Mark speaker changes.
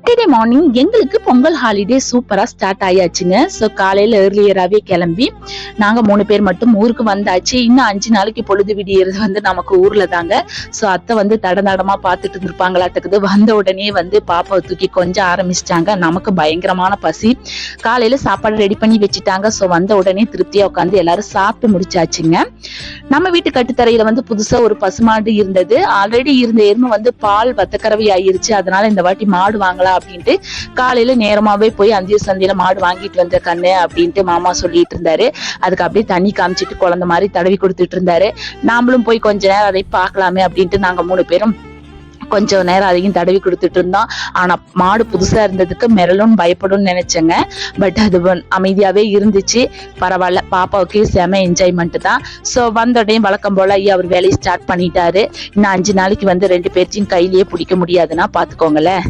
Speaker 1: Saturday morning எங்களுக்கு Pongal holiday சூப்பரா start ஆயாச்சுங்க. So காலையில ஏர்லியராகவே கிளம்பி நாங்க 3 பேர் மட்டும் ஊருக்கு வந்தாச்சு. இன்னும் 5 நாளைக்கு பொழுது விடியறது நமக்கு ஊர்ல தாங்க. ஸோ அத்தை தடமா பார்த்துட்டு இருந்திருப்பாங்களாட்டுக்குது. வந்த உடனே பாப்பாவை தூக்கி கொஞ்சம் ஆரம்பிச்சிட்டாங்க. நமக்கு பயங்கரமான பசி. காலையில சாப்பாடு ரெடி பண்ணி வச்சுட்டாங்க. ஸோ வந்த உடனே திருப்தியா உட்காந்து எல்லாரும் சாப்பிட்டு முடிச்சாச்சுங்க. நம்ம வீட்டு கட்டுத்தரையில புதுசா ஒரு பசுமாடு இருந்தது. ஆல்ரெடி இருந்த எருமை பால் வத்தக்கறவை ஆயிருச்சு. அதனால இந்த வாட்டி மாடு வாங்கலாம் அப்படின்ட்டு காலையில நேரமாவே போய் அந்திய சந்தையில மாடு வாங்கிட்டு வந்த கண்ணு அப்படின்ட்டு மாமா சொல்லிட்டு இருந்தாரு. அதுக்கு அப்படியே தண்ணி காமிச்சிட்டு குழந்தை மாதிரி தடவி கொடுத்துட்டு இருந்தாரு. நாமளும் போய் கொஞ்ச நேரம் அதை பார்க்கலாமே அப்படின்ட்டு நாங்க 3 பேரும் கொஞ்சம் நேரம் அதையும் தடவி கொடுத்துட்டு இருந்தோம். ஆனா மாடு புதுசா இருந்ததுக்கு மிரளும் பயப்படும் நினைச்சேங்க. பட் அது அமைதியாவே இருந்துச்சு. பரவாயில்ல, பாப்பாவுக்கு செம என்ஜாய்மெண்ட் தான். ஸோ வந்தோடனே வழக்கம் போல ஐயா அவர் வேலையை ஸ்டார்ட் பண்ணிட்டாரு. இன்னும் 5 நாளைக்கு 2 பேர்த்தையும் கையிலேயே பிடிக்க முடியாதுன்னா பாத்துக்கோங்களேன்.